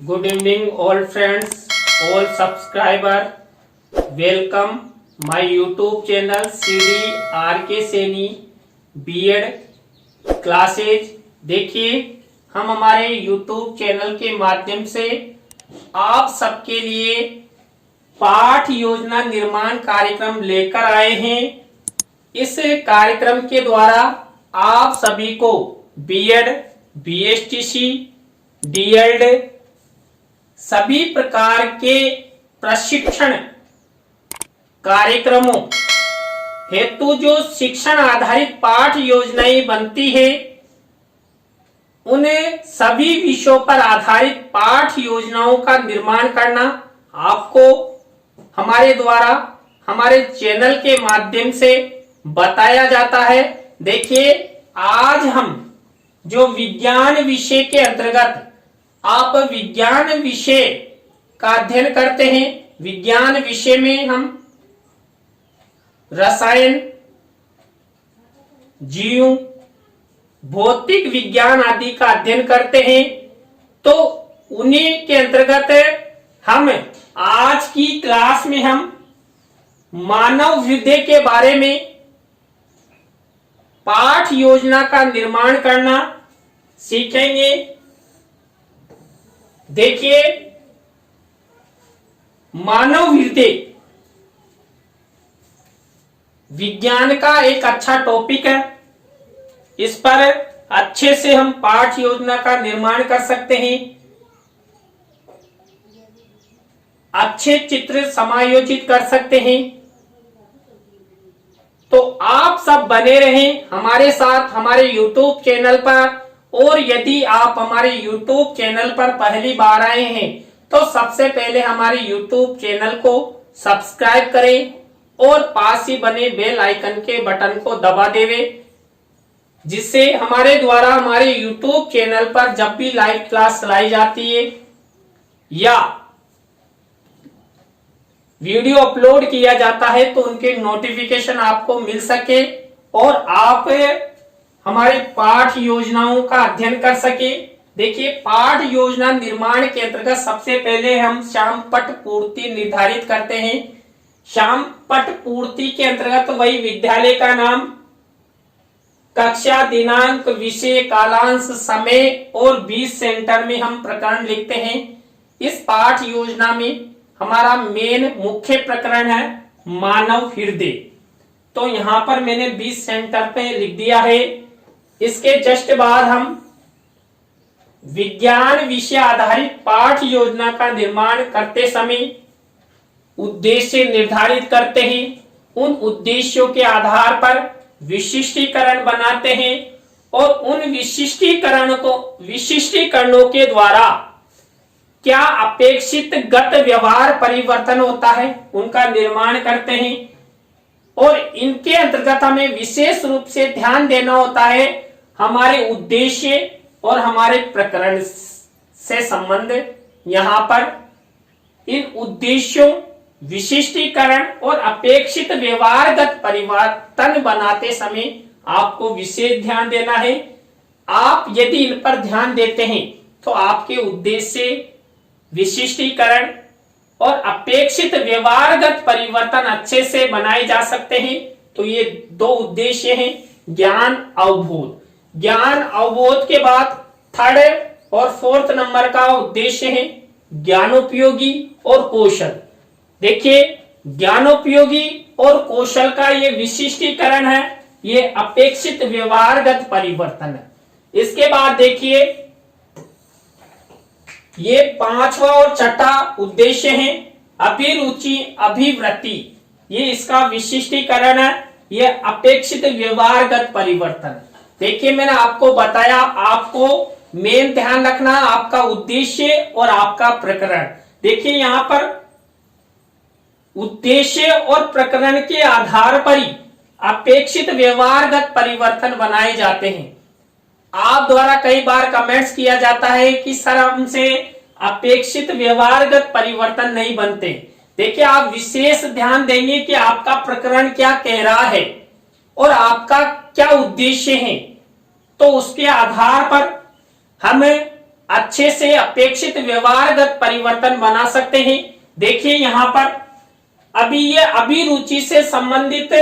Good evening, all friends, all subscriber. Welcome my YouTube channel CD RK Saini B.Ed classes. देखिए, हम हमारे YouTube channel के माध्यम से आप सबके लिए पाठ योजना निर्माण कार्यक्रम लेकर आए हैं। इस कार्यक्रम के द्वारा आप सभी को B.Ed, BSTC, D.Ed सभी प्रकार के प्रशिक्षण कार्यक्रमों हेतु जो शिक्षण आधारित पाठ योजनाएं बनती है, उन सभी विषयों पर आधारित पाठ योजनाओं का निर्माण करना आपको हमारे द्वारा हमारे चैनल के माध्यम से बताया जाता है। देखिए, आज हम जो विज्ञान विषय के अंतर्गत आप विज्ञान विषय का अध्ययन करते हैं। विज्ञान विषय में हम रसायन, जीव, भौतिक विज्ञान आदि का अध्ययन करते हैं। तो उन्हीं के अंतर्गत हम आज की क्लास में हम मानव हृदय के बारे में पाठ योजना का निर्माण करना सीखेंगे। देखिए, मानव हृदय विज्ञान का एक अच्छा टॉपिक है। इस पर अच्छे से हम पाठ योजना का निर्माण कर सकते हैं। अच्छे चित्र समायोजित कर सकते हैं। तो आप सब बने रहें हमारे साथ हमारे YouTube चैनल पर। और यदि आप हमारे YouTube चैनल पर पहली बार आए हैं तो सबसे पहले हमारे YouTube चैनल को सब्सक्राइब करें और पास ही बने बेल आइकन के बटन को दबा देवें, जिससे हमारे द्वारा हमारे YouTube चैनल पर जब भी लाइव क्लास चलाई जाती है या वीडियो अपलोड किया जाता है तो उनके नोटिफिकेशन आपको मिल सके और आप हमारे पाठ योजनाओं का अध्ययन कर सके। देखिए, पाठ योजना निर्माण के अंतर्गत सबसे पहले हम श्याम पट पूर्ति निर्धारित करते हैं। श्याम पट पूर्ति के अंतर्गत वही विद्यालय का नाम, कक्षा, दिनांक, विषय, कालांश, समय और 20 सेंटर में हम प्रकरण लिखते हैं। इस पाठ योजना में हमारा मेन मुख्य प्रकरण है मानव हृदय। तो यहाँ पर मैंने 20 सेंटर पे लिख दिया है। इसके जस्ट बाद हम विज्ञान विषय आधारित पाठ योजना का निर्माण करते समय उद्देश्य निर्धारित करते हैं। उन उद्देश्यों के आधार पर विशिष्टीकरण बनाते हैं और उन विशिष्टीकरणों के द्वारा क्या अपेक्षित गत व्यवहार परिवर्तन होता है उनका निर्माण करते हैं। और इनके अंतर्गत हमें विशेष रूप से ध्यान देना होता है हमारे उद्देश्य और हमारे प्रकरण से संबंध। यहाँ पर इन उद्देश्यों, विशिष्टीकरण और अपेक्षित व्यवहारगत परिवर्तन बनाते समय आपको विशेष ध्यान देना है। आप यदि इन पर ध्यान देते हैं तो आपके उद्देश्य, विशिष्टीकरण और अपेक्षित व्यवहारगत परिवर्तन अच्छे से बनाए जा सकते हैं। तो ये दो उद्देश्य हैं, ज्ञान, अवबोध। ज्ञान अवबोध के बाद थर्ड और फोर्थ नंबर का उद्देश्य है ज्ञानोपयोगी और कौशल। देखिए, ज्ञानोपयोगी और कौशल का ये विशिष्टीकरण है, ये अपेक्षित व्यवहारगत परिवर्तन है। इसके बाद देखिए, ये पांचवा और छठा उद्देश्य है अभिरुचि, अभिवृत्ति। ये इसका विशिष्टीकरण है, ये अपेक्षित व्यवहारगत परिवर्तन। देखिए, मैंने आपको बताया, आपको मेन ध्यान रखना आपका उद्देश्य और आपका प्रकरण। देखिए, यहाँ पर उद्देश्य और प्रकरण के आधार पर ही अपेक्षित व्यवहारगत परिवर्तन बनाए जाते हैं। आप द्वारा कई बार कमेंट्स किया जाता है कि सर हमसे अपेक्षित व्यवहारगत परिवर्तन नहीं बनते। देखिए, आप विशेष ध्यान देंगे कि आपका प्रकरण क्या कह रहा है और आपका क्या उद्देश्य है, तो उसके आधार पर हमें अच्छे से अपेक्षित व्यवहारगत परिवर्तन बना सकते हैं। देखिए यहां पर अभी ये अभिरुचि से संबंधित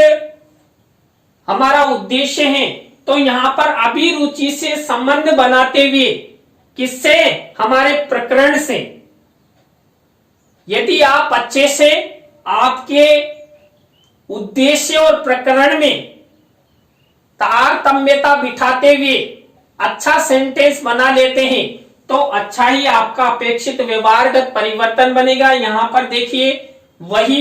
हमारा उद्देश्य है, तो यहां पर अभिरुचि से संबंध बनाते हुए किससे, हमारे प्रकरण से, यदि आप अच्छे से आपके उद्देश्य और प्रकरण में तारतम्यता बिठाते हुए अच्छा सेंटेंस बना लेते हैं तो अच्छा ही आपका अपेक्षित व्यवहारगत परिवर्तन बनेगा। यहां पर देखिए वही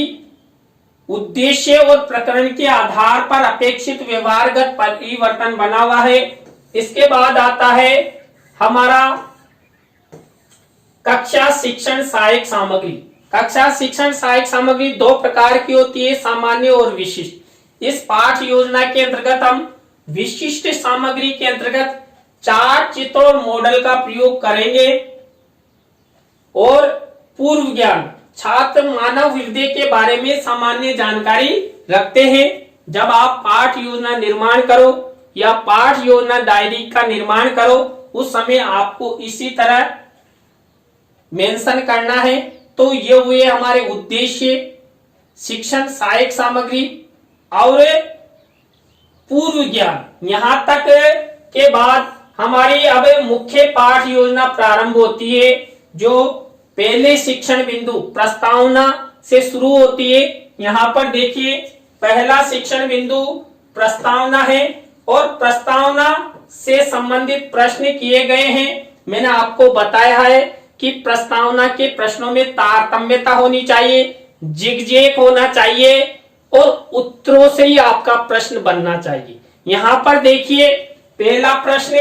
उद्देश्य और प्रकरण के आधार पर अपेक्षित व्यवहारगत परिवर्तन बना हुआ है। इसके बाद आता है हमारा कक्षा शिक्षण सहायक सामग्री। कक्षा शिक्षण सहायक सामग्री दो प्रकार की होती है, सामान्य और विशिष्ट। इस पाठ योजना के अंतर्गत हम विशिष्ट सामग्री के अंतर्गत चार्ट, चित्र और मॉडल का प्रयोग करेंगे। और पूर्व ज्ञान, छात्र मानव हृदय के बारे में सामान्य जानकारी रखते हैं। जब आप पाठ योजना निर्माण करो या पाठ योजना डायरी का निर्माण करो उस समय आपको इसी तरह मेंशन करना है। तो ये हुए हमारे उद्देश्य, शिक्षण सहायक सामग्री और पूर्व ज्ञान। यहां तक के बाद हमारी अब मुख्य पाठ योजना प्रारंभ होती है, जो पहले शिक्षण बिंदु प्रस्तावना से शुरू होती है। यहां पर देखिए पहला शिक्षण बिंदु प्रस्तावना है और प्रस्तावना से संबंधित प्रश्न किए गए हैं। मैंने आपको बताया है कि प्रस्तावना के प्रश्नों में तारतम्यता होनी चाहिए, जिगजैग होना चाहिए और उत्तरों से ही आपका प्रश्न बनना चाहिए। यहां पर देखिए पहला प्रश्न,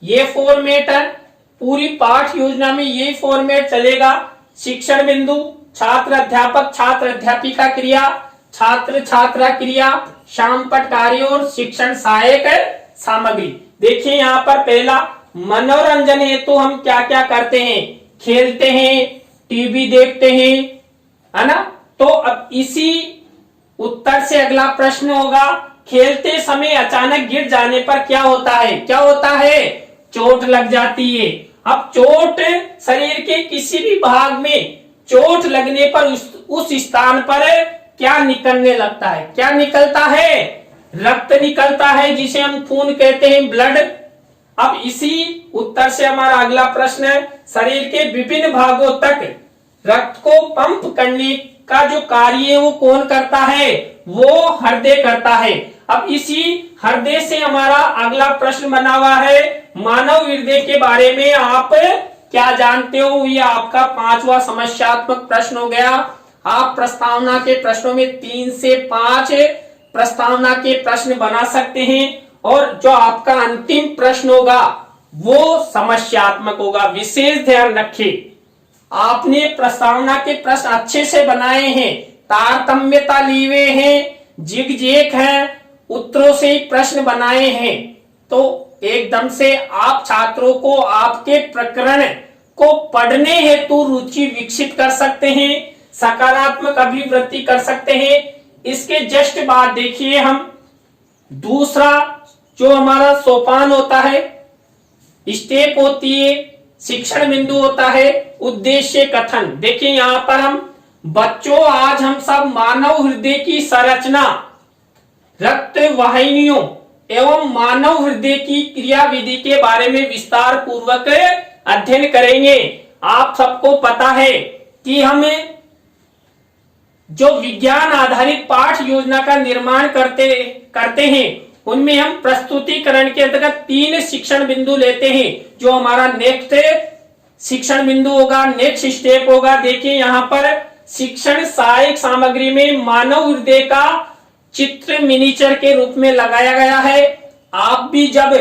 ये फॉर्मेट है, पूरी पाठ योजना में ये फॉर्मेट चलेगा। शिक्षण बिंदु, छात्र अध्यापक, छात्र अध्यापिका क्रिया, छात्र छात्रा क्रिया, शामपट कार्य और शिक्षण सहायक सामग्री। देखिए यहाँ पर पहला मनोरंजन हेतु हम क्या क्या करते हैं, खेलते हैं, टीवी देखते हैं, है ना। तो अब इसी उत्तर से अगला प्रश्न होगा, खेलते समय अचानक गिर जाने पर क्या होता है, क्या होता है, चोट लग जाती है। अब चोट, शरीर के किसी भी भाग में चोट लगने पर उस स्थान पर क्या निकलने लगता है, क्या निकलता है, रक्त निकलता है, जिसे हम खून कहते हैं, ब्लड। अब इसी उत्तर से हमारा अगला प्रश्न है, शरीर के विभिन्न भागों तक रक्त को पंप करने का जो कार्य है वो कौन करता है, वो हृदय करता है। अब इसी हृदय से हमारा अगला प्रश्न बना हुआ है, मानव हृदय के बारे में आप क्या जानते हो। ये आपका पांचवा समस्यात्मक प्रश्न हो गया। आप प्रस्तावना के प्रश्नों में 3 से 5 प्रस्तावना के प्रश्न बना सकते हैं और जो आपका अंतिम प्रश्न होगा वो समस्यात्मक होगा। विशेष ध्यान रखिए, आपने प्रस्तावना के प्रश्न अच्छे से बनाए हैं, तारतम्यता ली हुए हैं, जिगजैग हैं, उत्तरों से ही प्रश्न बनाए हैं, तो एकदम से आप छात्रों को आपके प्रकरण को पढ़ने हेतु रुचि विकसित कर सकते हैं, सकारात्मक अभिवृद्धि कर सकते हैं। इसके जस्ट बाद देखिए हम दूसरा जो हमारा सोपान होता है, स्टेप होती है, शिक्षण बिंदु होता है, उद्देश्य कथन। देखिए यहां पर हम बच्चों, आज हम सब मानव हृदय की संरचना, रक्त वाहिनियों एवं मानव हृदय की क्रियाविधि के बारे में विस्तार पूर्वक अध्ययन करेंगे। आप सबको पता है कि हमें जो विज्ञान आधारित पाठ योजना का निर्माण करते हैं उनमें हम प्रस्तुतिकरण के अंतर्गत 3 शिक्षण बिंदु लेते हैं, जो हमारा नेक्स्ट शिक्षण बिंदु होगा, नेक्स्ट स्टेप होगा। देखिए यहाँ पर शिक्षण सहायक सामग्री में मानव हृदय का चित्र मिनीचर के रूप में लगाया गया है। आप भी जब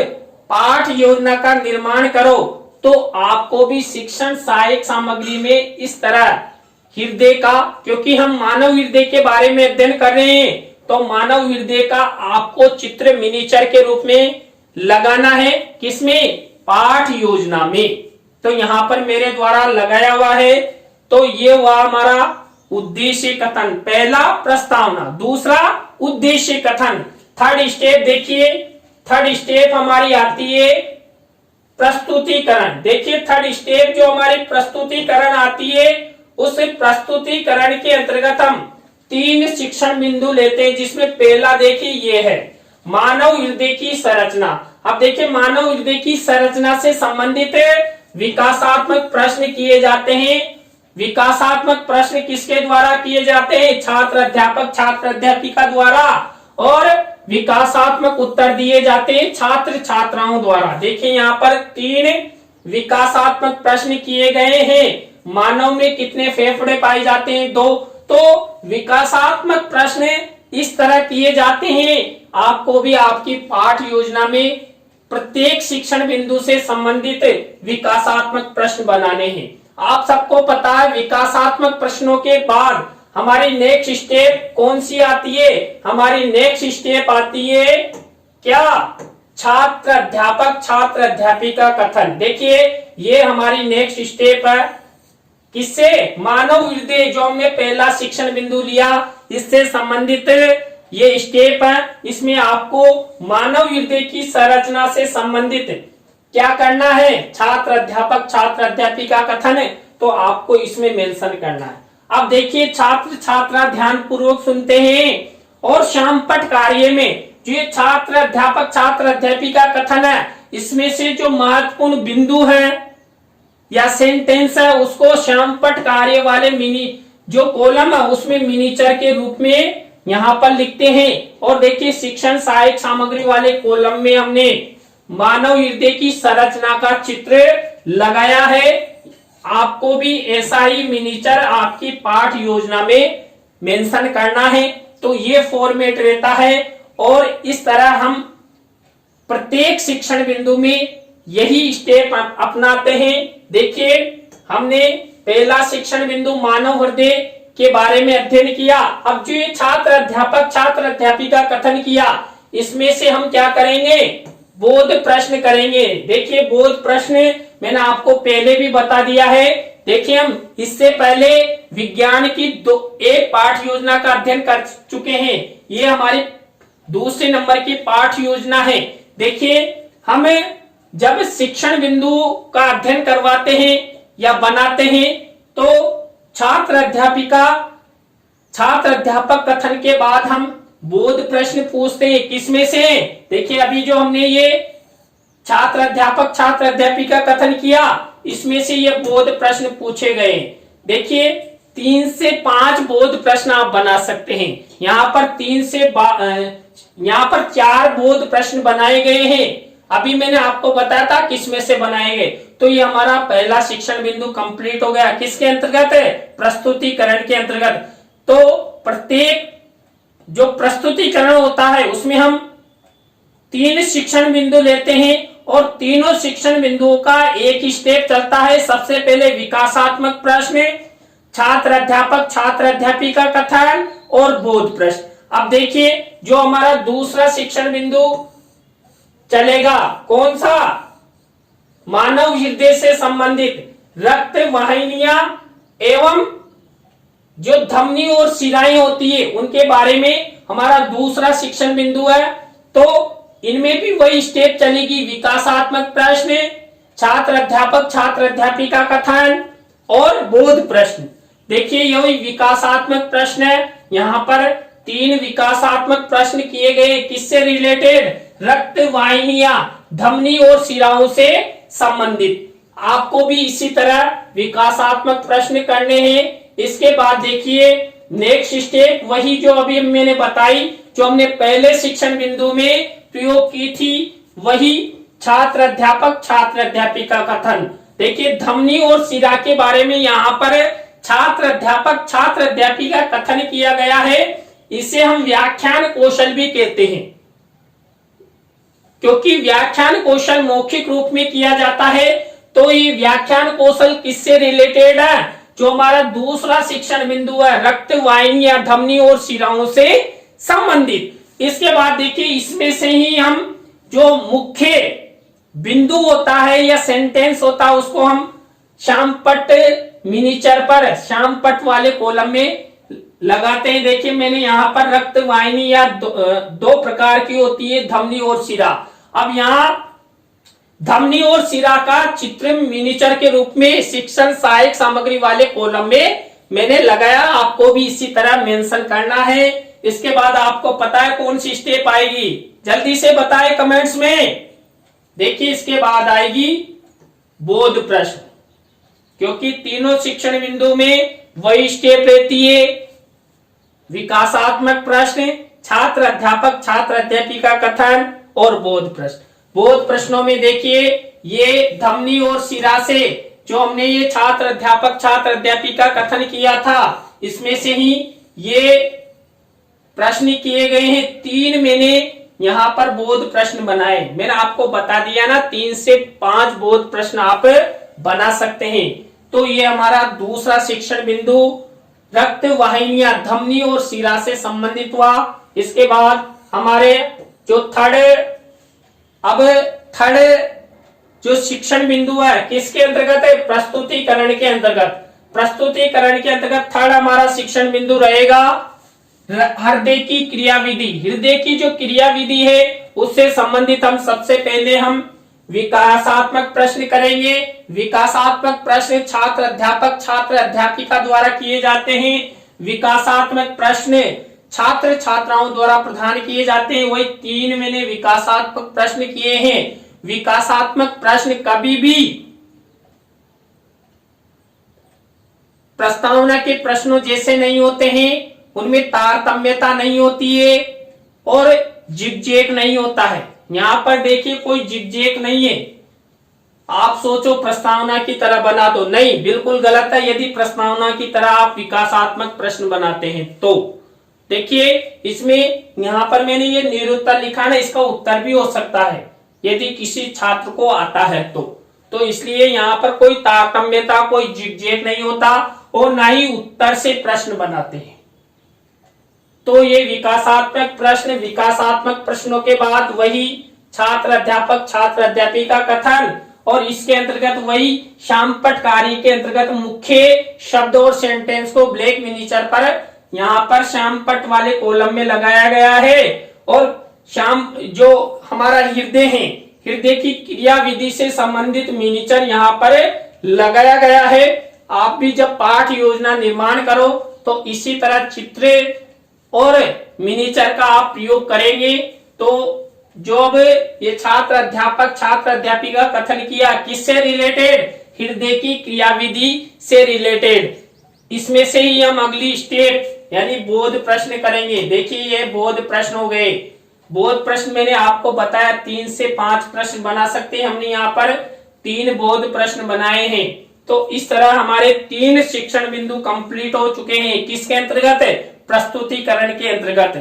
पाठ योजना का निर्माण करो तो आपको भी शिक्षण सहायक सामग्री में इस तरह हृदय का, क्योंकि हम मानव हृदय के बारे में अध्ययन कर रहे हैं, तो मानव हृदय का आपको चित्र मिनीचर के रूप में लगाना है। किसमें, पाठ योजना में। तो यहाँ पर मेरे द्वारा लगाया हुआ है। तो ये हुआ हमारा उद्देश्य कथन, पहला प्रस्तावना, दूसरा उद्देश्य कथन। थर्ड स्टेप देखिए, थर्ड स्टेप हमारी आती है प्रस्तुतिकरण। देखिए थर्ड स्टेप जो हमारी प्रस्तुतिकरण आती है, उस प्रस्तुतिकरण के अंतर्गत हम 3 शिक्षण बिंदु लेते हैं, जिसमें पहला देखिए ये है मानव हृदय की संरचना। अब देखिए मानव हृदय की संरचना से संबंधित विकासात्मक प्रश्न किए जाते हैं। विकासात्मक प्रश्न किसके द्वारा किए जाते हैं? छात्र अध्यापक छात्र अध्यापिका द्वारा, और विकासात्मक उत्तर दिए जाते हैं छात्र छात्राओं द्वारा। देखिए यहाँ पर 3 विकासात्मक प्रश्न किए गए हैं। मानव में कितने फेफड़े पाए जाते हैं? 2। तो विकासात्मक प्रश्न इस तरह किए जाते हैं। आपको भी आपकी पाठ योजना में प्रत्येक शिक्षण बिंदु से संबंधित विकासात्मक प्रश्न बनाने हैं। आप सबको पता है विकासात्मक प्रश्नों के बाद हमारी नेक्स्ट स्टेप कौन सी आती है? हमारी नेक्स्ट स्टेप आती है क्या? छात्र अध्यापक छात्र अध्यापिका कथन। देखिए ये हमारी नेक्स्ट स्टेप है। किससे? मानव हृदय जो हमने पहला शिक्षण बिंदु लिया, इससे संबंधित ये स्टेप है। इसमें आपको मानव हृदय की संरचना से संबंधित क्या करना है? छात्र अध्यापक छात्र अध्यापिका कथन है, तो आपको इसमें मेंशन करना है। अब देखिए छात्र छात्रा ध्यान पूर्वक सुनते हैं और श्यामपट्ट कार्य में जो ये छात्र अध्यापक छात्र अध्यापिका कथन है, इसमें से जो महत्वपूर्ण बिंदु है या सेंटेंस है, उसको श्यामपट्ट कार्य वाले मिनी जो कॉलम है उसमें मिनीचर के रूप में यहाँ पर लिखते हैं। और देखिए शिक्षण सहायक सामग्री वाले कॉलम में हमने मानव हृदय की संरचना का चित्र लगाया है। आपको भी ऐसा ही मिनीचर आपकी पाठ योजना में मेंशन करना है। तो ये फॉर्मेट रहता है और इस तरह हम प्रत्येक शिक्षण बिंदु में यही स्टेप अपनाते हैं। देखिए हमने पहला शिक्षण बिंदु मानव हृदय के बारे में अध्ययन किया। अब जो ये छात्र अध्यापक छात्र अध्यापिका कथन किया, इसमें से हम क्या करेंगे? बोध प्रश्न करेंगे। देखिए बोध प्रश्न मैंने आपको पहले भी बता दिया है। देखिए हम इससे पहले विज्ञान की एक पाठ योजना का अध्ययन कर चुके हैं। ये हमारी दूसरे नंबर की पाठ योजना है। देखिए हमें जब शिक्षण बिंदु का अध्ययन करवाते हैं या बनाते हैं, तो छात्र अध्यापिका छात्र अध्यापक कथन के बाद हम बोध प्रश्न पूछते हैं। किसमें से? देखिए अभी जो हमने ये छात्र अध्यापक छात्र अध्यापिका कथन किया, इसमें से ये बोध प्रश्न पूछे गए। देखिए 3 से 5 बोध प्रश्न आप बना सकते हैं। यहाँ पर 4 बोध प्रश्न बनाए गए हैं। अभी मैंने आपको बताया था किसमें से बनाए गए। तो ये हमारा पहला शिक्षण बिंदु कंप्लीट हो गया। किसके अंतर्गत है? प्रस्तुतिकरण के अंतर्गत। तो प्रत्येक जो प्रस्तुतिकरण होता है उसमें हम 3 शिक्षण बिंदु लेते हैं और तीनों शिक्षण बिंदुओं का एक स्टेप चलता है। सबसे पहले विकासात्मक प्रश्न, छात्र अध्यापक छात्र अध्यापिका कथन और बोध प्रश्न। अब देखिए जो हमारा दूसरा शिक्षण बिंदु चलेगा, कौन सा? मानव हृदय से संबंधित रक्त वाहिनियां एवं जो धमनी और शिराएं होती है उनके बारे में हमारा दूसरा शिक्षण बिंदु है। तो इनमें भी वही स्टेप चलेगी, विकासात्मक प्रश्न, छात्र अध्यापक छात्र अध्यापिका कथन और बोध प्रश्न। देखिए यही विकासात्मक प्रश्न है। यहाँ पर 3 विकासात्मक प्रश्न किए गए। किससे रिलेटेड? रक्त वाहिनियां धमनी और शिराओं से संबंधित। आपको भी इसी तरह विकासात्मक प्रश्न करने हैं। इसके बाद देखिए नेक्स्ट स्टेप वही जो अभी मैंने बताई, जो हमने पहले शिक्षण बिंदु में प्रयोग की थी, वही छात्र अध्यापक छात्र अध्यापिका कथन। देखिए धमनी और शिरा के बारे में यहाँ पर छात्र अध्यापक छात्र अध्यापिका कथन किया गया है। इसे हम व्याख्यान कौशल भी कहते हैं, क्योंकि व्याख्यान कौशल मौखिक रूप में किया जाता है। तो ये व्याख्यान कौशल किससे रिलेटेड है? जो हमारा दूसरा शिक्षण बिंदु है, रक्त वाहिनियां धमनी और शिराओं से संबंधित। इसके बाद देखिए इसमें से ही हम जो मुख्य बिंदु होता है या सेंटेंस होता है उसको हम श्यामपट्ट मिनीचर पर श्यामपट्ट वाले कॉलम में लगाते हैं। देखिए मैंने यहाँ पर रक्त वाहिनी या दो प्रकार की होती है, धमनी और शिरा। अब यहाँ धमनी और सिरा का चित्र मिनिएचर के रूप में शिक्षण सहायक सामग्री वाले कॉलम में मैंने लगाया। आपको भी इसी तरह मेंशन करना है। इसके बाद आपको पता है कौन सी स्टेप आएगी, जल्दी से बताएं कमेंट्स में। देखिए इसके बाद आएगी बोध प्रश्न, क्योंकि तीनों शिक्षण बिंदु में वही स्टेप रहती है। विकासात्मक प्रश्न, छात्र अध्यापक छात्र अध्यापिका कथन और बोध प्रश्न। बोध प्रश्नों में देखिए ये धमनी और सिरा से जो हमने ये छात्र अध्यापक छात्र अध्यापिका कथन किया था, इसमें से ही ये प्रश्न किए गए हैं। 3 मैंने यहाँ पर बोध प्रश्न बनाए। मैंने आपको बता दिया ना 3 से 5 बोध प्रश्न आप बना सकते हैं। तो ये हमारा दूसरा शिक्षण बिंदु रक्त वाहिनियां धमनी और सिरा से संबंधित हुआ। इसके बाद हमारे जो थर्ड जो शिक्षण बिंदु है किसके अंतर्गत है, प्रस्तुतिकरण के अंतर्गत। प्रस्तुतिकरण के अंतर्गत थर्ड हमारा शिक्षण बिंदु रहेगा हृदय की क्रियाविधि। हृदय की जो क्रियाविधि है उससे संबंधित हम सबसे पहले हम विकासात्मक प्रश्न करेंगे। विकासात्मक प्रश्न छात्र अध्यापक छात्र अध्यापिका द्वारा किए जाते हैं। विकासात्मक प्रश्न छात्र छात्राओं द्वारा प्रदान किए जाते हैं। वही 3 मैंने विकासात्मक प्रश्न किए हैं। विकासात्मक प्रश्न कभी भी प्रस्तावना के प्रश्नों जैसे नहीं होते हैं, उनमें तारतम्यता नहीं होती है और जिगजैग नहीं होता है। यहां पर देखिए कोई जिगजैग नहीं है। आप सोचो प्रस्तावना की तरह बना दो, नहीं, बिल्कुल गलत है। यदि प्रस्तावना की तरह आप विकासात्मक प्रश्न बनाते हैं तो देखिए इसमें यहां पर मैंने ये निरुत्तर लिखा ना, इसका उत्तर भी हो सकता है यदि किसी छात्र को आता है तो इसलिए यहाँ पर कोई तारतम्यता कोई जिगजैग नहीं होता और ना ही उत्तर से प्रश्न बनाते हैं। तो ये विकासात्मक प्रश्न, विकासात्मक प्रश्नों के बाद वही छात्र अध्यापक छात्र अध्यापिका कथन और इसके अंतर्गत वही श्यामपट्ट के अंतर्गत मुख्य शब्द और सेंटेंस को ब्लैक मिनिएचर पर यहाँ पर श्यामपट्ट वाले कॉलम में लगाया गया है। और जो हमारा हृदय है, हृदय की क्रिया विधि से संबंधित मिनिएचर यहाँ पर लगाया गया है। आप भी जब पाठ योजना निर्माण करो तो इसी तरह चित्र और मिनिएचर का आप प्रयोग करेंगे। तो जो अब ये छात्र अध्यापक छात्र अध्यापिका कथन किया किससे रिलेटेड, हृदय की क्रियाविधि से रिलेटेड। इसमें से ही हम अगली स्टेप यानी बोध प्रश्न करेंगे। देखिए ये बोध प्रश्न हो गए। बोध प्रश्न मैंने आपको बताया 3 से 5 प्रश्न बना सकते हैं। हमने यहाँ पर 3 बोध प्रश्न बनाए हैं। तो इस तरह हमारे 3 शिक्षण बिंदु कंप्लीट हो चुके हैं। किसके अंतर्गत है, प्रस्तुतिकरण के अंतर्गत।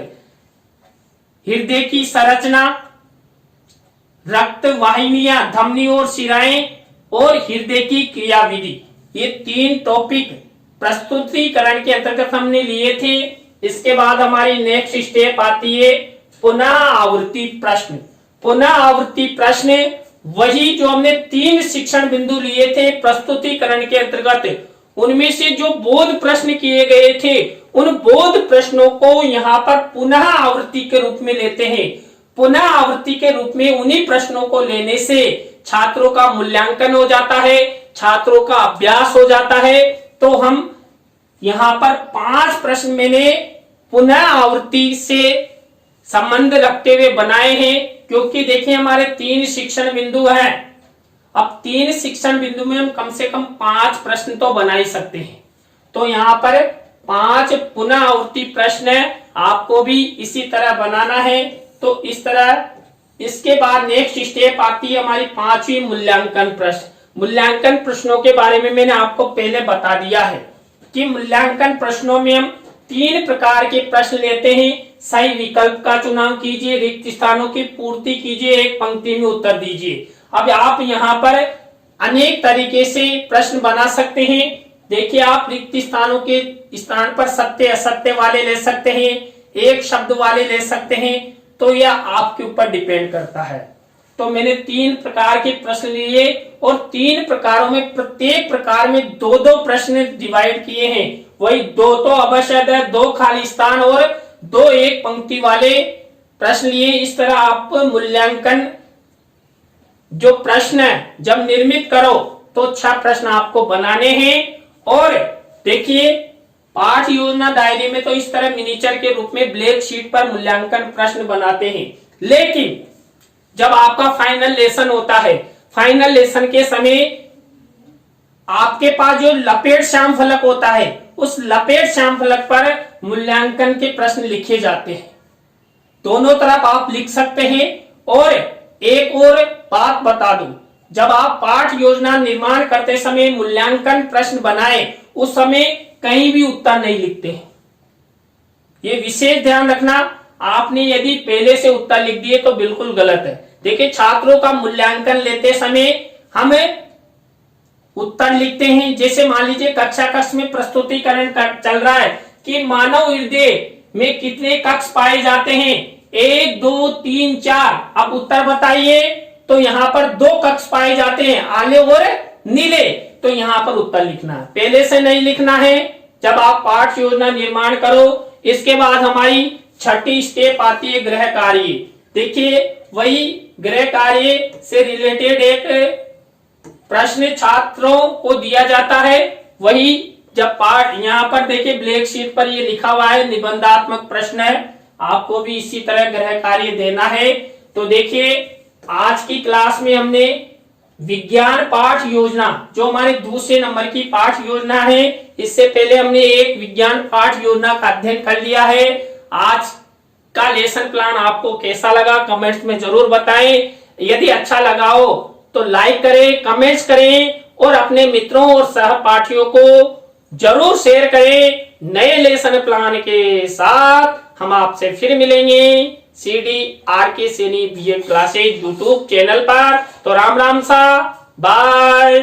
हृदय की संरचना, रक्त वाहिनियां धमनी और सिराएं और हृदय की क्रियाविधि, ये 3 टॉपिक प्रस्तुतिकरण के अंतर्गत हमने लिए थे। इसके बाद हमारी नेक्स्ट स्टेप आती है पुनः आवृत्ति प्रश्न। पुनः आवृत्ति प्रश्न वही जो हमने 3 शिक्षण बिंदु लिए थे प्रस्तुतिकरण के अंतर्गत, उनमें से जो बोध प्रश्न किए गए थे उन बोध प्रश्नों को यहाँ पर पुनः आवृत्ति के रूप में लेते हैं। पुनः आवृत्ति के रूप में उन्हीं प्रश्नों को लेने से छात्रों का मूल्यांकन हो जाता है, छात्रों का अभ्यास हो जाता है। तो हम यहाँ पर 5 प्रश्न मैंने पुनः आवृत्ति से संबंध रखते हुए बनाए हैं, क्योंकि देखिए हमारे 3 शिक्षण बिंदु हैं। अब 3 शिक्षण बिंदु में हम कम से कम 5 प्रश्न तो बना ही सकते हैं। तो यहाँ पर 5 पुनः आवृत्ति प्रश्न आपको भी इसी तरह बनाना है। तो इस तरह इसके बाद नेक्स्ट स्टेप आती है हमारी 5वीं मूल्यांकन प्रश्न। मूल्यांकन प्रश्नों के बारे में मैंने आपको पहले बता दिया है कि मूल्यांकन प्रश्नों में हम 3 प्रकार के प्रश्न लेते हैं। सही विकल्प का चुनाव कीजिए, रिक्त स्थानों की पूर्ति कीजिए, एक पंक्ति में उत्तर दीजिए। अब आप यहाँ पर अनेक तरीके से प्रश्न बना सकते हैं। देखिए आप रिक्त स्थानों के स्थान पर सत्य असत्य वाले ले सकते हैं, एक शब्द वाले ले सकते हैं। तो यह आपके ऊपर डिपेंड करता है। तो मैंने 3 प्रकार के प्रश्न लिए और 3 प्रकारों में प्रत्येक प्रकार में 2-2 प्रश्न डिवाइड किए हैं। वही 2 तो अवश्य है, 2 खाली स्थान और 2 एक पंक्ति वाले प्रश्न लिए। इस तरह आप मूल्यांकन जो प्रश्न जब निर्मित करो तो 6 प्रश्न आपको बनाने हैं। और देखिए पाठ योजना डायरी में तो इस तरह मिनिएचर के रूप में ब्लैक शीट पर मूल्यांकन प्रश्न बनाते हैं, लेकिन जब आपका फाइनल लेसन होता है, फाइनल लेसन के समय आपके पास जो लपेट श्याम फलक होता है, उस लपेट श्याम फलक पर मूल्यांकन के प्रश्न लिखे जाते हैं। दोनों तरफ आप लिख सकते हैं। और एक और बात बता दूं, जब आप पाठ योजना निर्माण करते समय मूल्यांकन प्रश्न बनाए, उस समय कहीं भी उत्तर नहीं लिखते हैं। ये विशेष ध्यान रखना, आपने यदि पहले से उत्तर लिख दिए तो बिल्कुल गलत है। देखिए छात्रों का मूल्यांकन लेते समय हम उत्तर लिखते हैं। जैसे मान लीजिए कक्षा कक्ष में प्रस्तुतिकरण चल रहा है कि मानव हृदय में कितने कक्ष पाए जाते हैं, 1 2 3 4। अब उत्तर बताइए, तो यहाँ पर 2 कक्ष पाए जाते हैं, आले और नीले। तो यहाँ पर उत्तर लिखना है, पहले से नहीं लिखना है जब आप पाठ योजना निर्माण करो। इसके बाद हमारी 6ठी स्टेप आती है गृह कार्य। देखिए वही गृह कार्य से रिलेटेड एक प्रश्न छात्रों को दिया जाता है। वही जब पाठ यहाँ पर देखिए ब्लैक शीट पर ये लिखा हुआ है निबंधात्मक प्रश्न है, आपको भी इसी तरह गृह कार्य देना है। तो देखिए आज की क्लास में हमने विज्ञान पाठ योजना, जो हमारे दूसरे नंबर की पाठ योजना है, इससे पहले हमने एक विज्ञान पाठ योजना का अध्ययन कर लिया है। आज का लेसन प्लान आपको कैसा लगा कमेंट्स में जरूर बताएं। यदि अच्छा लगा हो तो लाइक करें, कमेंट्स करें और अपने मित्रों और सहपाठियों को जरूर शेयर करें। नए लेसन प्लान के साथ हम आपसे फिर मिलेंगे CDRK Saini BA classes YouTube channel पर। तो राम राम सा, बाय।